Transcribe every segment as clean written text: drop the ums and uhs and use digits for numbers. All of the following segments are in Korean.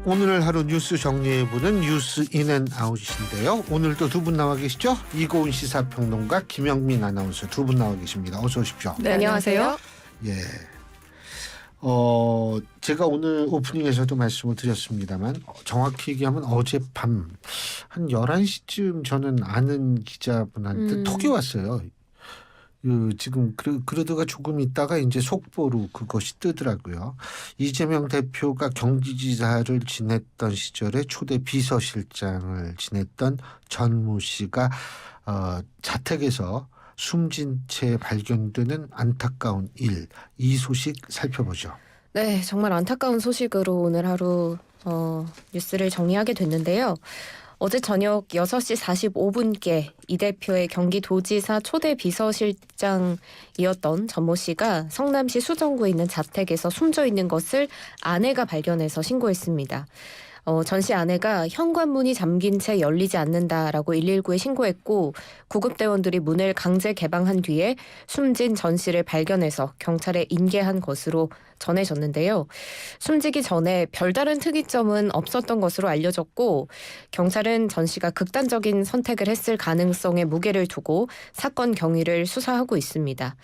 오늘 하루 뉴스 정리해보는 뉴스 인앤아웃이신데요. 오늘도 두 분 나와 계시죠? 이고은 시사평론가, 김영민 아나운서 두 분 나와 계십니다. 어서 오십시오. 네, 안녕하세요. 예. 제가 오늘 오프닝에서도 말씀을 드렸습니다만 정확히 얘기하면 어젯밤 한 11시쯤 저는 아는 기자분한테 톡이 왔어요. 지금 그러다가 조금 있다가 이제 속보로 그것이 뜨더라고요. 이재명 대표가 경기지사를 지냈던 시절에 초대 비서실장을 지냈던 전무 씨가 자택에서 숨진 채 발견되는 안타까운 일, 이 소식 살펴보죠. 네, 정말 안타까운 소식으로 오늘 하루 뉴스를 정리하게 됐는데요. 어제 저녁 6시 45분께 이 대표의 경기도지사 초대 비서실장이었던 전모 씨가 성남시 수정구에 있는 자택에서 숨져 있는 것을 아내가 발견해서 신고했습니다. 전 씨 아내가 현관문이 잠긴 채 열리지 않는다라고 119에 신고했고 구급대원들이 문을 강제 개방한 뒤에 숨진 전 씨를 발견해서 경찰에 인계한 것으로 전해졌는데요. 숨지기 전에 별다른 특이점은 없었던 것으로 알려졌고 경찰은 전 씨가 극단적인 선택을 했을 가능성에 무게를 두고 사건 경위를 수사하고 있습니다.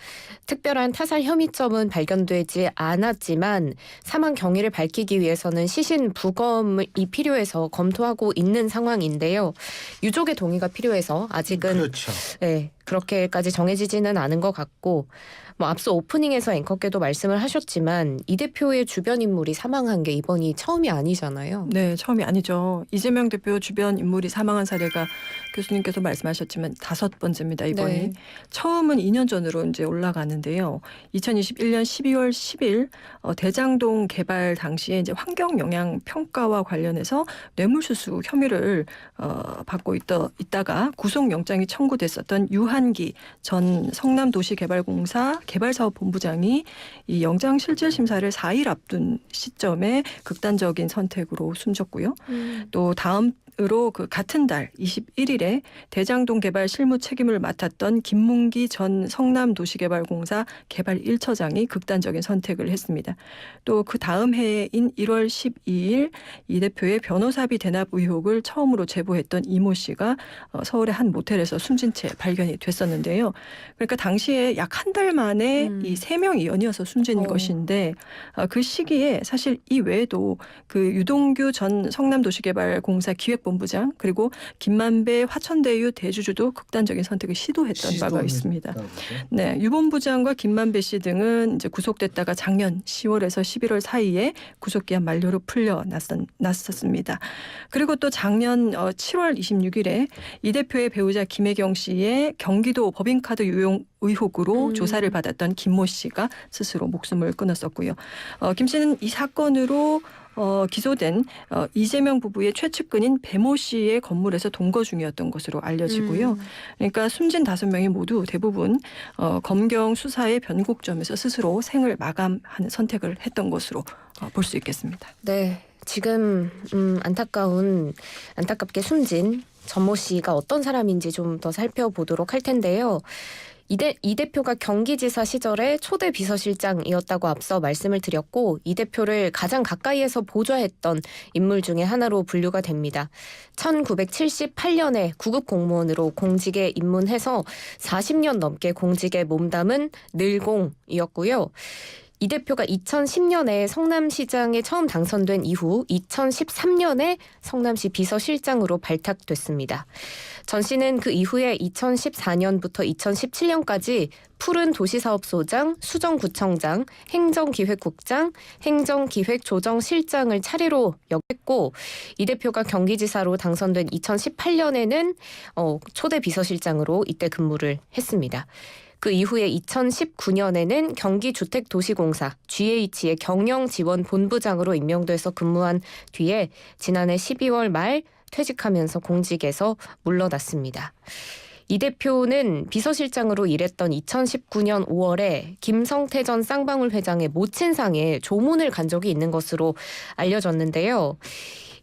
특별한 타살 혐의점은 발견되지 않았지만 사망 경위를 밝히기 위해서는 시신 부검이 필요해서 검토하고 있는 상황인데요. 유족의 동의가 필요해서 아직은 그렇죠. 네, 그렇게까지 정해지지는 않은 것 같고 앞서 오프닝에서 앵커께도 말씀을 하셨지만 이 대표의 주변 인물이 사망한 게 이번이 처음이 아니잖아요. 네, 처음이 아니죠. 이재명 대표 주변 인물이 사망한 사례가 교수님께서 말씀하셨지만 5번째입니다. 이번이. 네. 처음은 2년 전으로 이제 올라가는데요. 2021년 12월 10일 대장동 개발 당시에 이제 환경 영향 평가와 관련해서 뇌물수수 혐의를 받고 있다가 구속영장이 청구됐었던 유한기 전 성남도시개발공사 개발사업본부장이 이 영장실질심사를 4일 앞둔 시점에 극단적인 선택으로 숨졌고요. 또 다음으로 같은 달 21일에 대장동 개발 실무 책임을 맡았던 김문기 전 성남도시개발공사 개발 1처장이 극단적인 선택을 했습니다. 또 그 다음 해인 1월 12일 이 대표의 변호사비 대납 의혹을 처음으로 제보했던 이모 씨가 서울의 한 모텔에서 숨진 채 발견이 됐었는데요. 그러니까 당시에 약 한 달 만에 이 3명이 연이어서 숨진 것인데 그 시기에 사실 이 외에도 그 유동규 전 성남도시개발공사 기획본부장 그리고 김만배 화천대유 대주주도 극단적인 선택을 시도했던 바가 있습니다. 네, 유 본부장과 김만배 씨 등은 이제 구속됐다가 작년 10월에서 11월 사이에 구속기한 만료로 풀려났었습니다. 그리고 또 작년 7월 26일에 이 대표의 배우자 김혜경 씨의 경기도 법인카드 유용 의혹으로 조사를 받았던 김모 씨가 스스로 목숨을 끊었었고요. 김 씨는 이 사건으로 기소된 이재명 부부의 최측근인 배모 씨의 건물에서 동거 중이었던 것으로 알려지고요. 그러니까 숨진 5명이 모두 대부분 검경 수사의 변곡점에서 스스로 생을 마감하는 선택을 했던 것으로 볼 수 있겠습니다. 네, 지금 안타깝게 숨진 전모 씨가 어떤 사람인지 좀 더 살펴보도록 할 텐데요. 이 대표가 경기지사 시절에 초대 비서실장이었다고 앞서 말씀을 드렸고 이 대표를 가장 가까이에서 보좌했던 인물 중에 하나로 분류가 됩니다. 1978년에 구급 공무원으로 공직에 입문해서 40년 넘게 공직에 몸담은 늘공이었고요. 이 대표가 2010년에 성남시장에 처음 당선된 이후 2013년에 성남시 비서실장으로 발탁됐습니다. 전 씨는 그 이후에 2014년부터 2017년까지 푸른 도시사업소장, 수정구청장, 행정기획국장, 행정기획조정실장을 차례로 역했고 이 대표가 경기지사로 당선된 2018년에는 초대 비서실장으로 이때 근무를 했습니다. 그 이후에 2019년에는 경기주택도시공사 GH의 경영지원본부장으로 임명돼서 근무한 뒤에 지난해 12월 말 퇴직하면서 공직에서 물러났습니다. 이 대표는 비서실장으로 일했던 2019년 5월에 김성태 전 쌍방울 회장의 모친상에 조문을 간 적이 있는 것으로 알려졌는데요.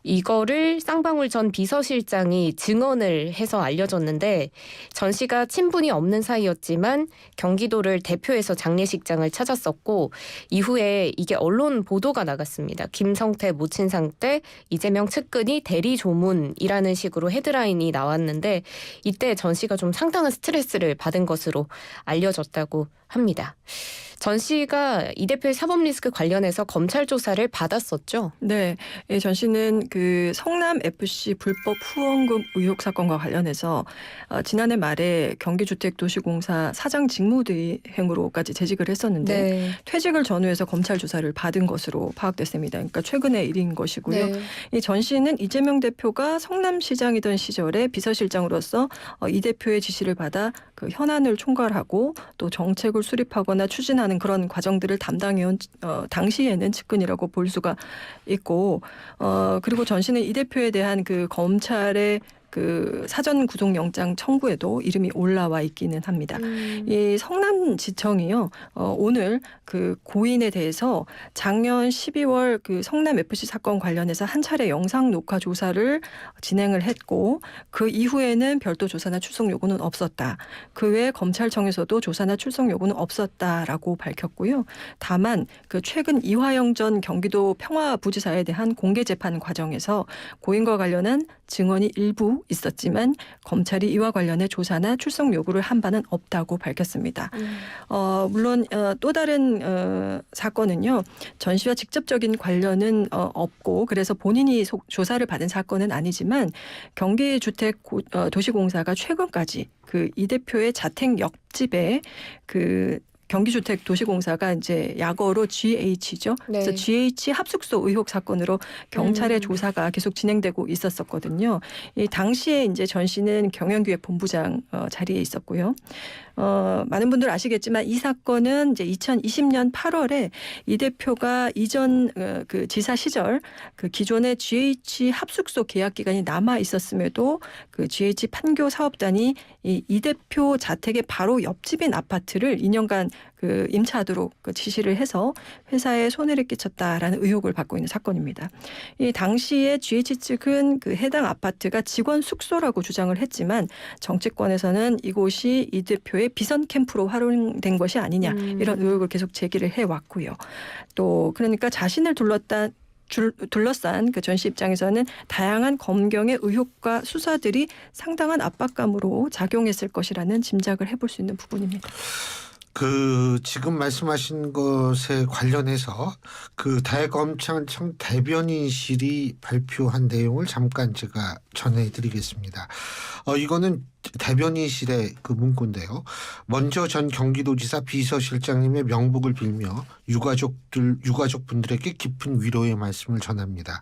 이거를 쌍방울 전 비서실장이 증언을 해서 알려졌는데 전 씨가 친분이 없는 사이였지만 경기도를 대표해서 장례식장을 찾았었고 이후에 이게 언론 보도가 나갔습니다. 김성태 모친상 때 이재명 측근이 대리 조문이라는 식으로 헤드라인이 나왔는데 이때 전 씨가 좀 상당한 스트레스를 받은 것으로 알려졌다고 합니다. 전 씨가 이 대표의 사법 리스크 관련해서 검찰 조사를 받았었죠. 네, 전 씨는 그 성남 FC 불법 후원금 의혹 사건과 관련해서 지난해 말에 경기주택도시공사 사장 직무대행으로까지 재직을 했었는데 네. 퇴직을 전후해서 검찰 조사를 받은 것으로 파악됐습니다. 그러니까 최근의 일인 것이고요. 네. 이 전 씨는 이재명 대표가 성남시장이던 시절에 비서실장으로서 이 대표의 지시를 받아 그 현안을 총괄하고 또 정책을 수립하거나 추진하는 그런 과정들을 담당해온 당시에는 측근이라고 볼 수가 있고 그리고 전 씨는 이 대표에 대한 그 검찰의 그 사전 구속영장 청구에도 이름이 올라와 있기는 합니다. 이 성남지청이요 오늘 그 고인에 대해서 작년 12월 그 성남 FC 사건 관련해서 한 차례 영상 녹화 조사를 진행을 했고 그 이후에는 별도 조사나 출석 요구는 없었다. 그 외에 검찰청에서도 조사나 출석 요구는 없었다라고 밝혔고요. 다만 그 최근 이화영 전 경기도 평화부지사에 대한 공개 재판 과정에서 고인과 관련한 증언이 일부 있었지만 검찰이 이와 관련해 조사나 출석 요구를 한 바는 없다고 밝혔습니다. 물론 또 다른 사건은요. 전 씨와 직접적인 관련은 없고 그래서 본인이 조사를 받은 사건은 아니지만 경기주택도시공사가 최근까지 그 이 대표의 자택 옆집에 그 경기주택도시공사가 이제 약어로 GH죠. 네. 그래서 GH 합숙소 의혹 사건으로 경찰의 조사가 계속 진행되고 있었거든요. 이 당시에 이제 전 씨는 경영기획 본부장 자리에 있었고요. 많은 분들 아시겠지만 이 사건은 이제 2020년 8월에 이 대표가 이전 그 지사 시절 그 기존의 GH 합숙소 계약 기간이 남아 있었음에도 그 GH 판교 사업단이 이 대표 자택의 바로 옆집인 아파트를 2년간 그 임차하도록 그 지시를 해서 회사에 손해를 끼쳤다라는 의혹을 받고 있는 사건입니다. 이 당시에 GH 측은 그 해당 아파트가 직원 숙소라고 주장을 했지만 정치권에서는 이곳이 이 대표의 비선 캠프로 활용된 것이 아니냐 이런 의혹을 계속 제기를 해왔고요. 또 그러니까 자신을 둘러싼 그 전 씨 입장에서는 다양한 검경의 의혹과 수사들이 상당한 압박감으로 작용했을 것이라는 짐작을 해볼 수 있는 부분입니다. 그 지금 말씀하신 것에 관련해서 그 대검찰청 대변인실이 발표한 내용을 잠깐 제가 전해드리겠습니다. 이거는 대변인실의 그 문구인데요. 먼저 전 경기도지사 비서실장님의 명복을 빌며 유가족분들에게 깊은 위로의 말씀을 전합니다.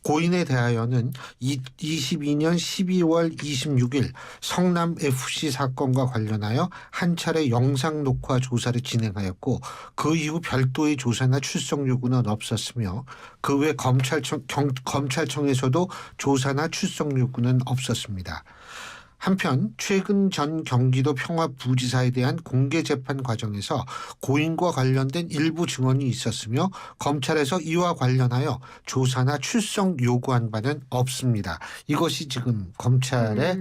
고인에 대하여는 22년 12월 26일 성남 FC 사건과 관련하여 한 차례 영상 녹화 조사를 진행하였고 그 이후 별도의 조사나 출석 요구는 없었으며 그 외 검찰청에서도 조사나 출석 요구는 없었습니다. 한편 최근 전 경기도 평화부지사에 대한 공개 재판 과정에서 고인과 관련된 일부 증언이 있었으며 검찰에서 이와 관련하여 조사나 출석 요구한 바는 없습니다. 이것이 지금 검찰의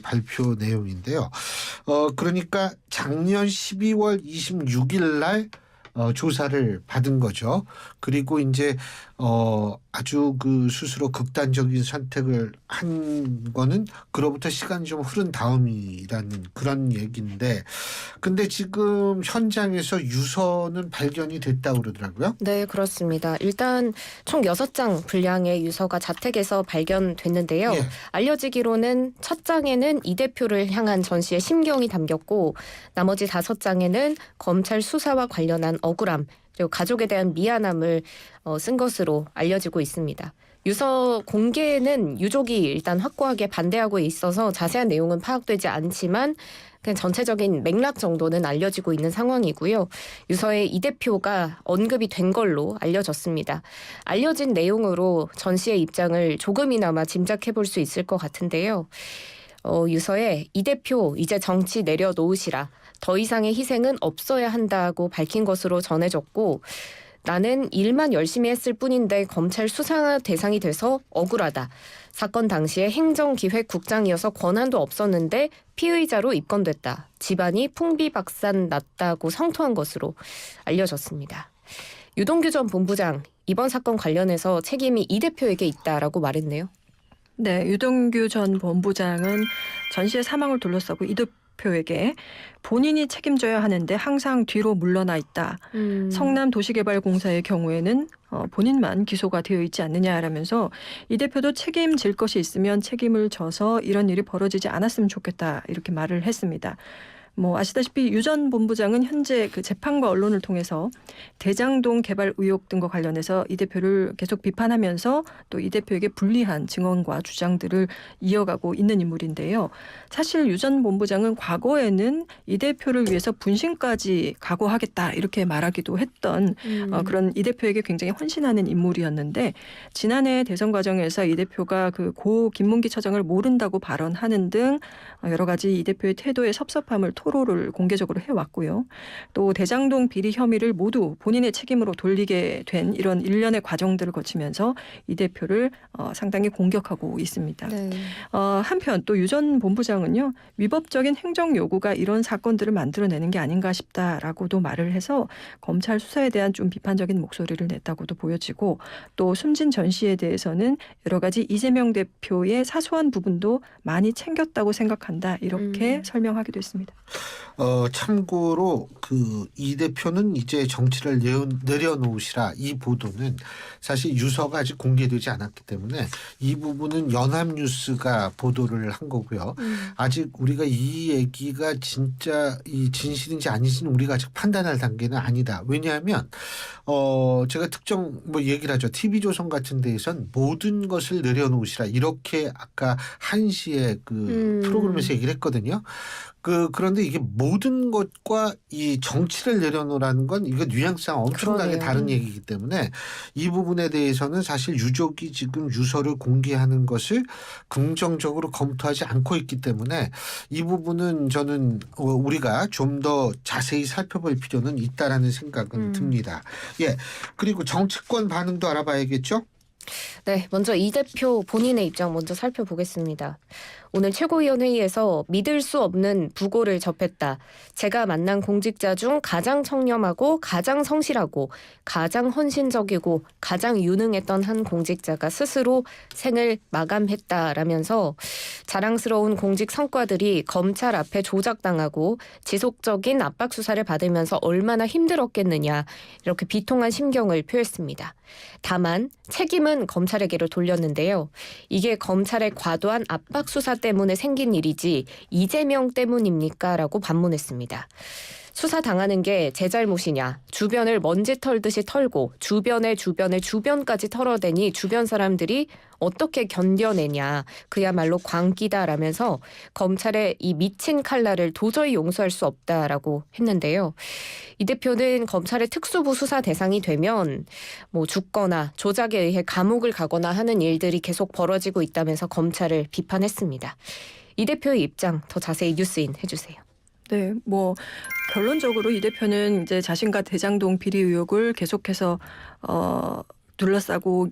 발표 내용인데요. 그러니까 작년 12월 26일 날 조사를 받은 거죠. 그리고 이제 아주 그 스스로 극단적인 선택을 한 거는 그로부터 시간이 좀 흐른 다음이라는 그런 얘기인데 근데 지금 현장에서 유서는 발견이 됐다고 그러더라고요. 네, 그렇습니다. 일단 총 6장 분량의 유서가 자택에서 발견됐는데요. 예. 알려지기로는 첫 장에는 이 대표를 향한 전 씨의 심경이 담겼고 나머지 5장에는 검찰 수사와 관련한 억울함 그리고 가족에 대한 미안함을 쓴 것으로 알려지고 있습니다. 유서 공개는 유족이 일단 확고하게 반대하고 있어서 자세한 내용은 파악되지 않지만 그냥 전체적인 맥락 정도는 알려지고 있는 상황이고요. 유서에 이 대표가 언급이 된 걸로 알려졌습니다. 알려진 내용으로 전 씨의 입장을 조금이나마 짐작해 볼 수 있을 것 같은데요. 유서에 이 대표 이제 정치 내려놓으시라. 더 이상의 희생은 없어야 한다고 밝힌 것으로 전해졌고 나는 일만 열심히 했을 뿐인데 검찰 수사 대상이 돼서 억울하다. 사건 당시에 행정기획국장이어서 권한도 없었는데 피의자로 입건됐다. 집안이 풍비박산 났다고 성토한 것으로 알려졌습니다. 유동규 전 본부장, 이번 사건 관련해서 책임이 이 대표에게 있다라고 말했네요. 네, 유동규 전 본부장은 전 씨의 사망을 둘러싸고 이 대표에게 본인이 책임져야 하는데 항상 뒤로 물러나 있다. 성남도시개발공사의 경우에는 본인만 기소가 되어 있지 않느냐라면서 이 대표도 책임질 것이 있으면 책임을 져서 이런 일이 벌어지지 않았으면 좋겠다 이렇게 말을 했습니다. 아시다시피 유 전 본부장은 현재 그 재판과 언론을 통해서 대장동 개발 의혹 등과 관련해서 이 대표를 계속 비판하면서 또 이 대표에게 불리한 증언과 주장들을 이어가고 있는 인물인데요. 사실 유 전 본부장은 과거에는 이 대표를 위해서 분신까지 각오하겠다 이렇게 말하기도 했던 그런 이 대표에게 굉장히 헌신하는 인물이었는데 지난해 대선 과정에서 이 대표가 그 고 김문기 처장을 모른다고 발언하는 등 여러 가지 이 대표의 태도에 섭섭함을 토로를 공개적으로 해왔고요. 또 대장동 비리 혐의를 모두 본인의 책임으로 돌리게 된 이런 일련의 과정들을 거치면서 이 대표를 상당히 공격하고 있습니다. 네. 한편 또 유 전 본부장은요. 위법적인 행정 요구가 이런 사건들을 만들어내는 게 아닌가 싶다라고도 말을 해서 검찰 수사에 대한 좀 비판적인 목소리를 냈다고도 보여지고 또 숨진 전 씨에 대해서는 여러 가지 이재명 대표의 사소한 부분도 많이 챙겼다고 생각한다 이렇게 설명하기도 했습니다. 참고로 그 이 대표는 이제 정치를 내려놓으시라 이 보도는 사실 유서가 아직 공개되지 않았기 때문에 이 부분은 연합뉴스가 보도를 한 거고요. 아직 우리가 이 얘기가 진짜 이 진실인지 아닌지는 우리가 아직 판단할 단계는 아니다. 왜냐하면 제가 특정 얘기를 하죠. TV조선 같은 데에선 모든 것을 내려놓으시라 이렇게 아까 1시에 그 프로그램에서 얘기를 했거든요. 그런데 이게 모든 것과 이 정치를 내려놓으라는 건 이거 뉘앙스가 엄청나게 그러네요. 다른 얘기이기 때문에 이 부분에 대해서는 사실 유족이 지금 유서를 공개하는 것을 긍정적으로 검토하지 않고 있기 때문에 이 부분은 저는 우리가 좀 더 자세히 살펴볼 필요는 있다라는 생각은 듭니다. 예. 그리고 정치권 반응도 알아봐야겠죠? 네, 먼저 이 대표 본인의 입장 먼저 살펴보겠습니다. 오늘 최고위원회의에서 믿을 수 없는 부고를 접했다. 제가 만난 공직자 중 가장 청렴하고 가장 성실하고 가장 헌신적이고 가장 유능했던 한 공직자가 스스로 생을 마감했다라면서 자랑스러운 공직 성과들이 검찰 앞에 조작당하고 지속적인 압박 수사를 받으면서 얼마나 힘들었겠느냐 이렇게 비통한 심경을 표했습니다. 다만 책임은 검찰에게로 돌렸는데요. 이게 검찰의 과도한 압박 수사 때문에 생긴 일이지 이재명 때문입니까? 라고 반문했습니다. 수사 당하는 게 제 잘못이냐. 주변을 먼지 털듯이 털고 주변까지 털어대니 주변 사람들이 어떻게 견뎌내냐. 그야말로 광기다라면서 검찰의 이 미친 칼날을 도저히 용서할 수 없다라고 했는데요. 이 대표는 검찰의 특수부 수사 대상이 되면 죽거나 조작에 의해 감옥을 가거나 하는 일들이 계속 벌어지고 있다면서 검찰을 비판했습니다. 이 대표의 입장 더 자세히 뉴스인 해주세요. 네, 결론적으로 이 대표는 이제 자신과 대장동 비리 의혹을 계속해서 둘러싸고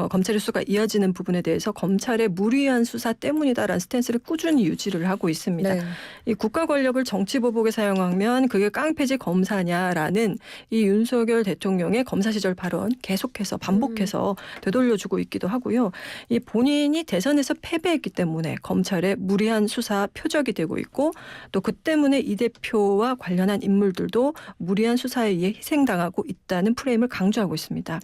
검찰의 수사가 이어지는 부분에 대해서 검찰의 무리한 수사 때문이다라는 스탠스를 꾸준히 유지를 하고 있습니다. 네. 이 국가 권력을 정치 보복에 사용하면 그게 깡패지 검사냐라는 이 윤석열 대통령의 검사 시절 발언 계속해서 반복해서 되돌려주고 있기도 하고요. 이 본인이 대선에서 패배했기 때문에 검찰의 무리한 수사 표적이 되고 있고 또 그 때문에 이 대표와 관련한 인물들도 무리한 수사에 의해 희생당하고 있다는 프레임을 강조하고 있습니다.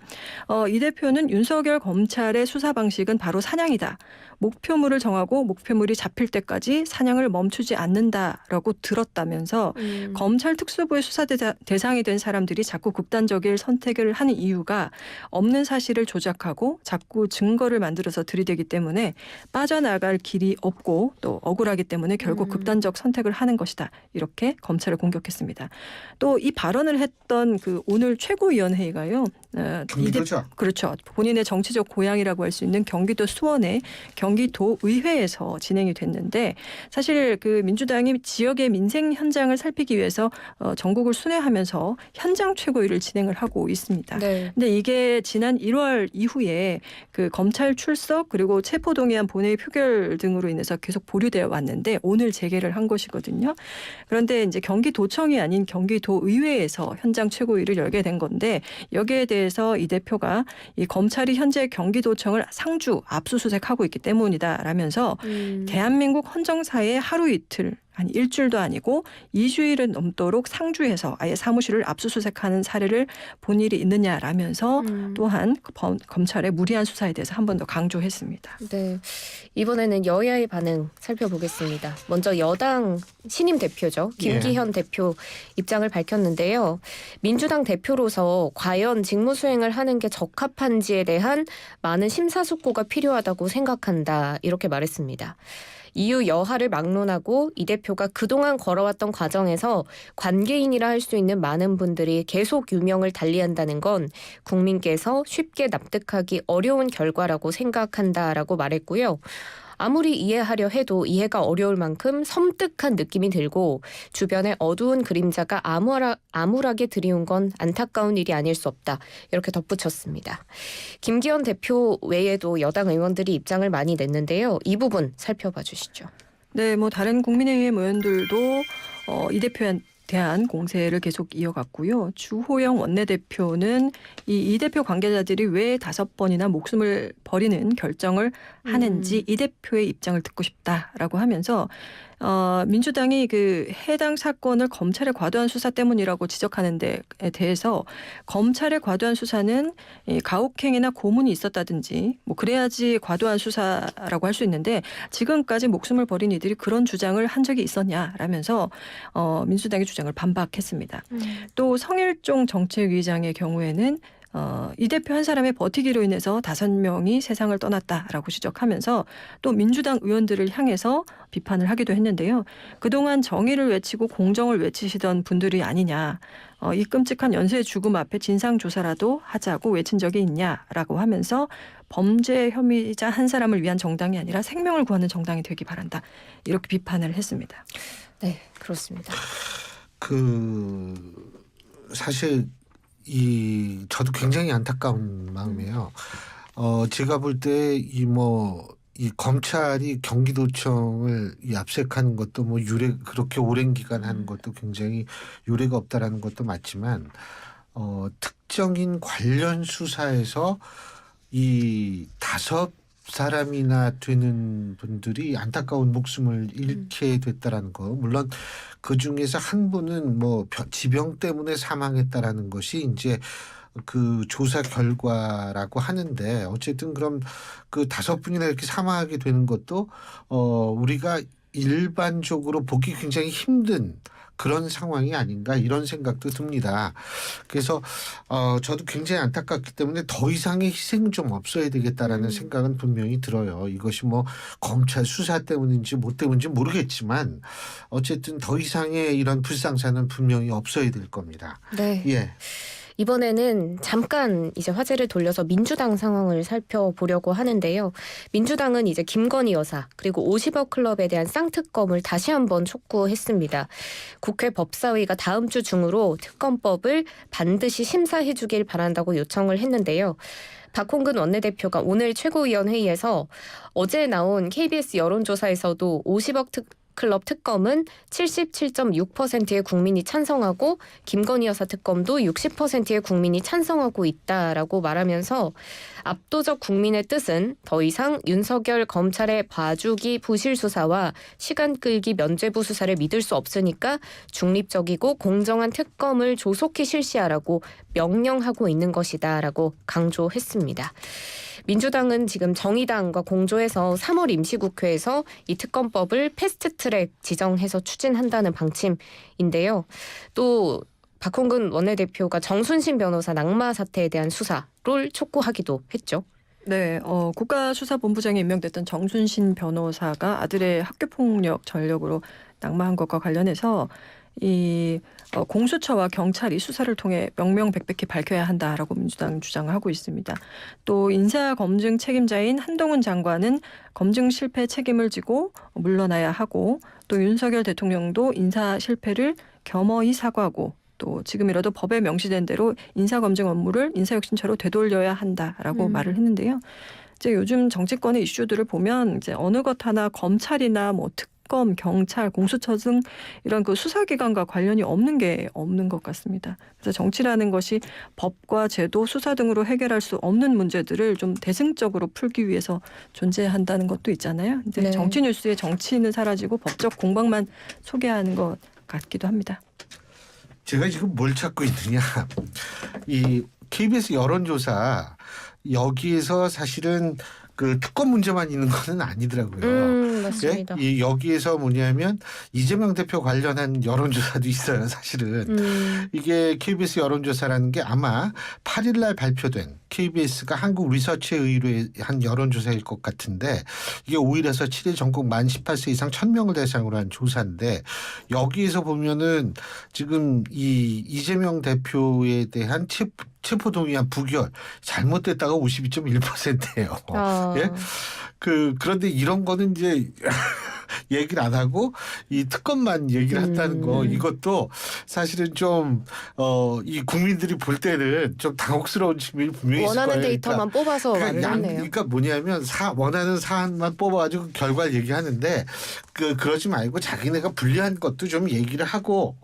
이 대표는 윤석열 검찰의 수사 방식은 바로 사냥이다. 목표물을 정하고 목표물이 잡힐 때까지 사냥을 멈추지 않는다라고 들었다면서 검찰 특수부의 수사 대상이 된 사람들이 자꾸 극단적인 선택을 하는 이유가 없는 사실을 조작하고 자꾸 증거를 만들어서 들이대기 때문에 빠져나갈 길이 없고 또 억울하기 때문에 결국 극단적 선택을 하는 것이다. 이렇게 검찰을 공격했습니다. 또 이 발언을 했던 그 오늘 최고위원회의가요. 경기도죠. 그렇죠. 본인의 정치적 고향이라고 할 수 있는 경기도 수원의 경기도의회에서 진행이 됐는데 사실 그 민주당이 지역의 민생 현장을 살피기 위해서 전국을 순회하면서 현장 최고위를 진행을 하고 있습니다. 네. 근데 이게 지난 1월 이후에 그 검찰 출석 그리고 체포동의안 본회의 표결 등으로 인해서 계속 보류되어 왔는데 오늘 재개를 한 것이거든요. 그런데 이제 경기도청이 아닌 경기도의회에서 현장 최고위를 열게 된 건데 여기에 대해서 이 대표가 이 검찰이 현재 경기도청을 상주 압수수색하고 있기 때문이다라면서 대한민국 헌정사의 하루 이틀 아니 일주일도 아니고 2주일은 넘도록 상주에서 아예 사무실을 압수수색하는 사례를 본 일이 있느냐라면서 또한 검찰의 무리한 수사에 대해서 한 번 더 강조했습니다. 네. 이번에는 여야의 반응 살펴보겠습니다. 먼저 여당 신임 대표죠. 김기현 대표 입장을 밝혔는데요. 민주당 대표로서 과연 직무 수행을 하는 게 적합한지에 대한 많은 심사숙고가 필요하다고 생각한다. 이렇게 말했습니다. 이유 여하를 막론하고 이 대표가 그동안 걸어왔던 과정에서 관계인이라 할 수 있는 많은 분들이 계속 유명을 달리한다는 건 국민께서 쉽게 납득하기 어려운 결과라고 생각한다라고 말했고요. 아무리 이해하려 해도 이해가 어려울 만큼 섬뜩한 느낌이 들고 주변에 어두운 그림자가 암울하게 드리운 건 안타까운 일이 아닐 수 없다. 이렇게 덧붙였습니다. 김기현 대표 외에도 여당 의원들이 입장을 많이 냈는데요. 이 부분 살펴봐 주시죠. 네, 뭐 다른 국민의힘 의원들도 이 대표에 대한 공세를 계속 이어갔고요. 주호영 원내대표는 이 대표 관계자들이 왜 5번이나 목숨을 버리는 결정을 하는지 이 대표의 입장을 듣고 싶다라고 하면서 민주당이 그 해당 사건을 검찰의 과도한 수사 때문이라고 지적하는 데에 대해서 검찰의 과도한 수사는 가혹행위나 고문이 있었다든지 뭐 그래야지 과도한 수사라고 할 수 있는데 지금까지 목숨을 버린 이들이 그런 주장을 한 적이 있었냐라면서 민주당의 주장을 반박했습니다. 또 성일종 정책위장의 경우에는 이 대표 한 사람의 버티기로 인해서 5명이 세상을 떠났다라고 지적하면서 또 민주당 의원들을 향해서 비판을 하기도 했는데요. 그동안 정의를 외치고 공정을 외치시던 분들이 아니냐. 이 끔찍한 연쇄 죽음 앞에 진상조사라도 하자고 외친 적이 있냐라고 하면서 범죄 혐의자 한 사람을 위한 정당이 아니라 생명을 구하는 정당이 되기 바란다. 이렇게 비판을 했습니다. 네, 그렇습니다. 사실 저도 굉장히 안타까운 마음이에요. 제가 볼 때 이 검찰이 경기도청을 압색하는 것도 뭐 그렇게 오랜 기간 하는 것도 굉장히 유례가 없다라는 것도 맞지만 특정인 관련 수사에서 이 5사람이나 되는 분들이 안타까운 목숨을 잃게 됐다라는 거. 물론 그 중에서 한 분은 뭐 지병 때문에 사망했다라는 것이 이제 그 조사 결과라고 하는데 어쨌든 그럼 그 5분이나 이렇게 사망하게 되는 것도 우리가 일반적으로 보기 굉장히 힘든 그런 상황이 아닌가 이런 생각도 듭니다. 그래서 저도 굉장히 안타깝기 때문에 더 이상의 희생은 좀 없어야 되겠다라는 생각은 분명히 들어요. 이것이 뭐 검찰 수사 때문인지 뭐 때문인지 모르겠지만 어쨌든 더 이상의 이런 불상사는 분명히 없어야 될 겁니다. 네. 예. 이번에는 잠깐 이제 화제를 돌려서 민주당 상황을 살펴보려고 하는데요. 민주당은 이제 김건희 여사 그리고 50억 클럽에 대한 쌍특검을 다시 한번 촉구했습니다. 국회 법사위가 다음 주 중으로 특검법을 반드시 심사해 주길 바란다고 요청을 했는데요. 박홍근 원내대표가 오늘 최고위원회의에서 어제 나온 KBS 여론조사에서도 50억 클럽 특검은 77.6%의 국민이 찬성하고 김건희 여사 특검도 60%의 국민이 찬성하고 있다라고 말하면서 압도적 국민의 뜻은 더 이상 윤석열 검찰의 봐주기 부실 수사와 시간 끌기 면죄부 수사를 믿을 수 없으니까 중립적이고 공정한 특검을 조속히 실시하라고 명령하고 있는 것이다라고 강조했습니다. 민주당은 지금 정의당과 공조해서 3월 임시국회에서 이 특검법을 패스트트랙 지정해서 추진한다는 방침인데요. 또 박홍근 원내대표가 정순신 변호사 낙마 사태에 대한 수사를 촉구하기도 했죠. 네, 국가수사본부장에 임명됐던 정순신 변호사가 아들의 학교폭력 전력으로 낙마한 것과 관련해서 이 공수처와 경찰이 수사를 통해 명명백백히 밝혀야 한다라고 민주당 주장하고 있습니다. 또 인사검증 책임자인 한동훈 장관은 검증 실패 책임을 지고 물러나야 하고 또 윤석열 대통령도 인사 실패를 겸허히 사과하고 또 지금이라도 법에 명시된 대로 인사검증 업무를 인사혁신처로 되돌려야 한다라고 말을 했는데요. 이제 요즘 정치권의 이슈들을 보면 이제 어느 것 하나 검찰이나 뭐 특검, 경찰, 공수처 등 이런 그 수사기관과 관련이 없는 것 같습니다. 그래서 정치라는 것이 법과 제도, 수사 등으로 해결할 수 없는 문제들을 좀 대승적으로 풀기 위해서 존재한다는 것도 있잖아요. 이제 네. 정치 뉴스에 정치는 사라지고 법적 공방만 소개하는 것 같기도 합니다. 제가 지금 뭘 찾고 있느냐. 이 KBS 여론조사 여기에서 사실은 그 특검 문제만 있는 것은 아니더라고요. 맞습니다. 예? 여기에서 뭐냐면 이재명 대표 관련한 여론조사도 있어요. 사실은. 이게 KBS 여론조사라는 게 아마 8일 날 발표된 KBS가 한국 리서치에 의뢰한 여론조사일 것 같은데 이게 5일에서 7일 전국 만 18세 이상 1000명을 대상으로 한 조사인데 여기에서 보면은 지금 이 이재명 대표에 대한 체포동의안 부결 잘못됐다가 52.1%예요. 예? 그런데 이런 거는 이제 얘기를 안 하고 이 특검만 얘기를 한다는 거 이것도 사실은 좀 이 국민들이 볼 때는 좀 당혹스러운 측면이 분명히 있을 거예요. 원하는 데이터만 뽑아서 말을 했네요. 그러니까 뭐냐면 원하는 사안만 뽑아가지고 결과를 얘기하는데 그러지 말고 자기네가 불리한 것도 좀 얘기를 하고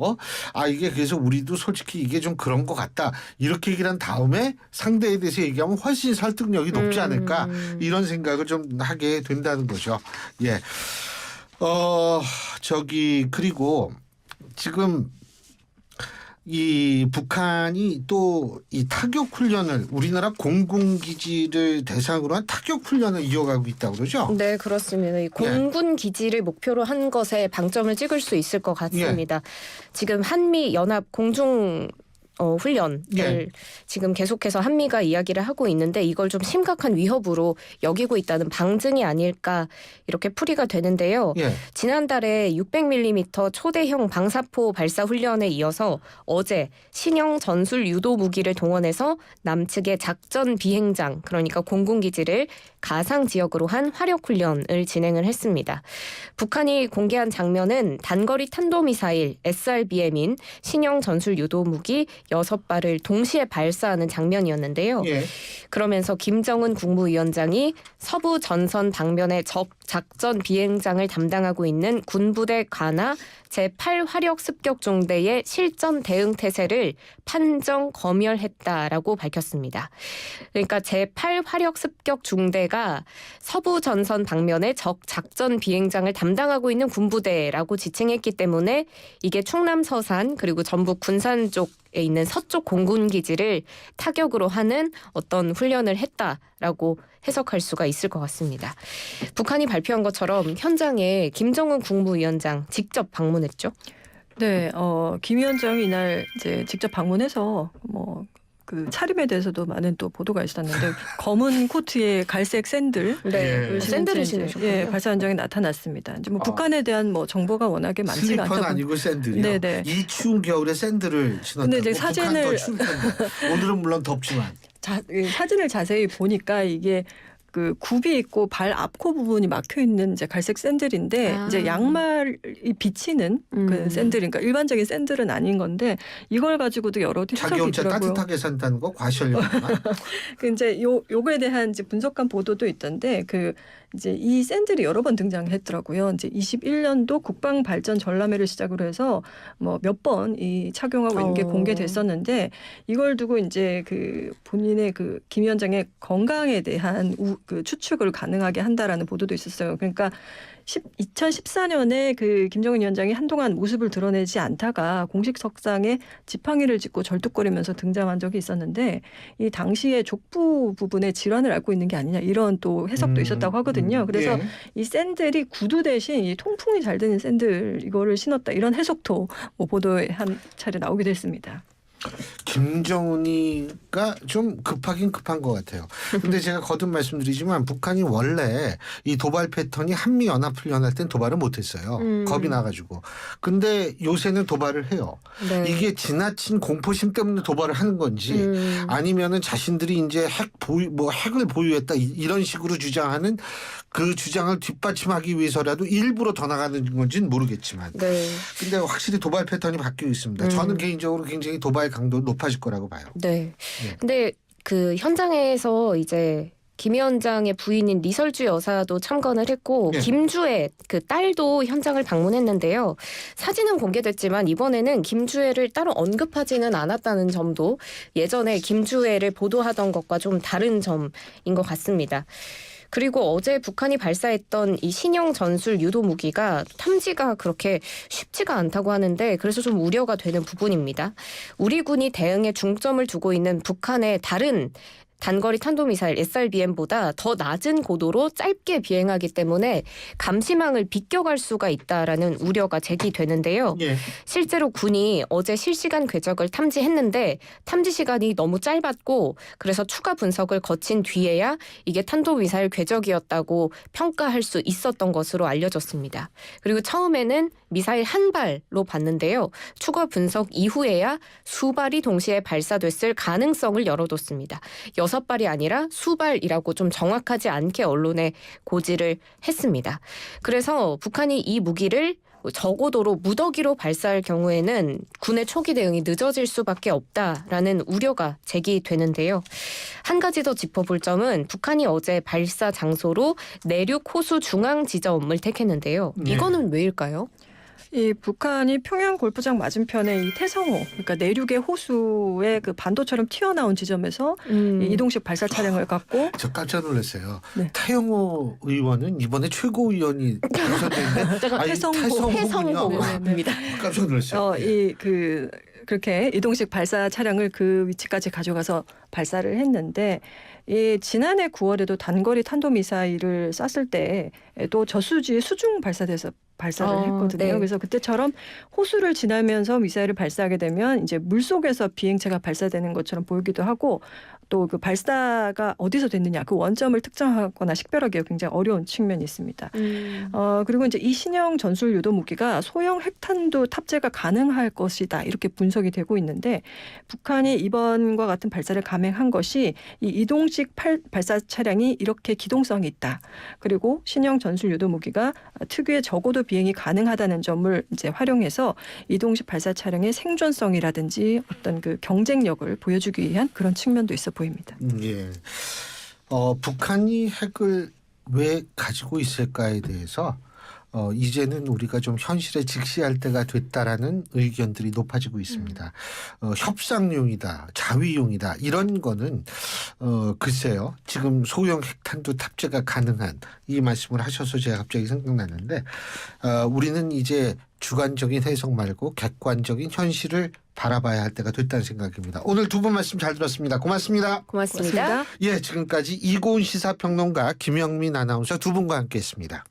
이게 그래서 우리도 솔직히 이게 좀 그런 것 같다 이렇게 얘기를 한 다음에 상대에 대해서 얘기하면 훨씬 설득력이 높지 않을까 이런 생각을 좀 하게 된다는 거죠. 예. 그리고 지금 이 북한이 또 이 타격 훈련을 우리나라 공군기지를 대상으로 한 타격 훈련을 이어가고 있다고 그러죠? 네, 그렇습니다. 이 공군 기지를 목표로 한 것에 방점을 찍을 수 있을 것 같습니다. 지금 한미 연합 공중 훈련을 지금 계속해서 한미가 이야기를 하고 있는데 이걸 좀 심각한 위협으로 여기고 있다는 방증이 아닐까 이렇게 풀이가 되는데요. 지난달에 600mm 초대형 방사포 발사 훈련에 이어서 어제 신형 전술 유도 무기를 동원해서 남측의 작전 비행장 그러니까 공군기지를 가상 지역으로 한 화력 훈련을 진행을 했습니다. 북한이 공개한 장면은 단거리 탄도미사일 SRBM인 신형 전술 유도 무기 6발을 동시에 발사하는 장면이었는데요. 그러면서 김정은 국무위원장이 서부 전선 방면의 적 작전 비행장을 담당하고 있는 군부대 관하 제8화력습격중대의 실전 대응 태세를 판정 검열했다라고 밝혔습니다. 그러니까 제8화력습격중대가 서부 전선 방면의 적 작전 비행장을 담당하고 있는 군부대라고 지칭했기 때문에 이게 충남 서산 그리고 전북 군산 쪽에 있는 서쪽 공군기지를 타격으로 하는 어떤 훈련을 했다라고 해석할 수가 있을 것 같습니다. 북한이 발표한 것처럼 현장에 김정은 국무위원장 직접 방문했죠. 네, 김 위원장이 이날 이제 직접 방문해서 그 차림에 대해서도 많은 또 보도가 있었는데 검은 코트에 갈색 샌들, 샌들을 신으셨군요. 발사 현장에 나타났습니다. 이제 북한에 대한 정보가 워낙에 많지가 않다. 슬리퍼는 아니고 샌들이요. 네네. 이 추운 겨울에 샌들을 신었다고. 근데 이제 사진을 북한 더 추울 텐데. 오늘은 물론 덥지만. 사진을 자세히 보니까 이게 그 굽이 있고 발 앞코 부분이 막혀 있는 이제 갈색 샌들인데 이제 양말이 비치는 그 샌들이니까 일반적인 샌들은 아닌 건데 이걸 가지고도 여러 해석이 자기 혼자 있더라고요. 따뜻하게 산다는 거 과시하려구나. 그 이제 요거에 대한 이제 분석한 보도도 있던데 이제 이 샌들이 여러 번 등장했더라고요. 이제 21년도 국방발전 전람회를 시작으로 해서 몇 번 이 착용하고 있는 게 공개됐었는데 이걸 두고 이제 그 본인의 그 김 위원장의 건강에 대한 그 추측을 가능하게 한다라는 보도도 있었어요. 그러니까 2014년에 그 김정은 위원장이 한동안 모습을 드러내지 않다가 공식 석상에 지팡이를 짚고 절뚝거리면서 등장한 적이 있었는데 이 당시에 족부 부분에 질환을 앓고 있는 게 아니냐 이런 또 해석도 있었다고 하거든요. 그래서 이 샌들이 구두 대신 이 통풍이 잘 되는 샌들 이거를 신었다 이런 해석도 보도에 한 차례 나오기도 했습니다. 김정은이가 좀 급하긴 급한 것 같아요. 근데 제가 거듭 말씀드리지만 북한이 원래 이 도발 패턴이 한미연합훈련할 땐 도발을 못했어요. 겁이 나가지고. 근데 요새는 도발을 해요. 네. 이게 지나친 공포심 때문에 도발을 하는 건지 아니면은 자신들이 이제 핵을 보유했다 이런 식으로 주장하는 그 주장을 뒷받침하기 위해서라도 일부러 더 나가는 건지는 모르겠지만. 네. 근데 확실히 도발 패턴이 바뀌고 있습니다. 저는 개인적으로 굉장히 도발 강도 높아질 거라고 봐요. 네. 네. 근데 그 현장에서 이제 김 위원장의 부인인 리설주 여사도 참관을 했고 네. 김주애 그 딸도 현장을 방문했는데요. 사진은 공개됐지만 이번에는 김주애를 따로 언급하지는 않았다는 점도 예전에 김주애를 보도하던 것과 좀 다른 점인 것 같습니다. 그리고 어제 북한이 발사했던 이 신형 전술 유도 무기가 탐지가 그렇게 쉽지가 않다고 하는데 그래서 좀 우려가 되는 부분입니다. 우리 군이 대응에 중점을 두고 있는 북한의 다른 단거리 탄도미사일 SRBM보다 더 낮은 고도로 짧게 비행하기 때문에 감시망을 비껴갈 수가 있다라는 우려가 제기되는데요. 예. 실제로 군이 어제 실시간 궤적을 탐지했는데 탐지 시간이 너무 짧았고 그래서 추가 분석을 거친 뒤에야 이게 탄도미사일 궤적이었다고 평가할 수 있었던 것으로 알려졌습니다. 그리고 처음에는 미사일 한 발로 봤는데요. 추가 분석 이후에야 수발이 동시에 발사됐을 가능성을 열어뒀습니다. 6발이 아니라 수발이라고 좀 정확하지 않게 언론에 고지를 했습니다. 그래서 북한이 이 무기를 저고도로 무더기로 발사할 경우에는 군의 초기 대응이 늦어질 수밖에 없다라는 우려가 제기되는데요. 한 가지 더 짚어볼 점은 북한이 어제 발사 장소로 내륙 호수 중앙 지점을 택했는데요. 이거는 왜일까요? 이 북한이 평양 골프장 맞은편에 이 태성호, 그러니까 내륙의 호수의 그 반도처럼 튀어나온 지점에서 이 이동식 발사 차량을 갖고 저 깜짝 놀랐어요. 네. 타영호 의원은 이번에 최고위원이 당선됐는데 제가 태성호입니다. 깜짝 놀랐어요. 그렇게 이동식 발사 차량을 그 위치까지 가져가서 발사를 했는데 지난해 9월에도 단거리 탄도미사일을 쐈을 때 또 저수지에 수중 발사돼서 발사를 했거든요. 네. 그래서 그때처럼 호수를 지나면서 미사일을 발사하게 되면 이제 물속에서 비행체가 발사되는 것처럼 보이기도 하고 또 그 발사가 어디서 됐느냐 그 원점을 특정하거나 식별하기가 굉장히 어려운 측면이 있습니다. 그리고 이제 이 신형 전술 유도 무기가 소형 핵탄두 탑재가 가능할 것이다 이렇게 분석이 되고 있는데 북한이 이번과 같은 발사를 감행한 것이 이 이동식 발사 차량이 이렇게 기동성이 있다. 그리고 신형 전술 유도 무기가 특유의 저고도 비행이 가능하다는 점을 이제 활용해서 이동식 발사 차량의 생존성이라든지 어떤 그 경쟁력을 보여주기 위한 그런 측면도 있어 보입니다. 예. 북한이 핵을 왜 가지고 있을까에 대해서 이제는 우리가 좀 현실에 직시할 때가 됐다라는 의견들이 높아지고 있습니다. 협상용이다, 자위용이다 이런 거는 글쎄요. 지금 소형 핵탄두 탑재가 가능한 이 말씀을 하셔서 제가 갑자기 생각났는데 우리는 이제 주관적인 해석 말고 객관적인 현실을 바라봐야 할 때가 됐다는 생각입니다. 오늘 두 분 말씀 잘 들었습니다. 고맙습니다. 고맙습니다. 예, 지금까지 이고은 시사평론가 김영민 아나운서 두 분과 함께했습니다.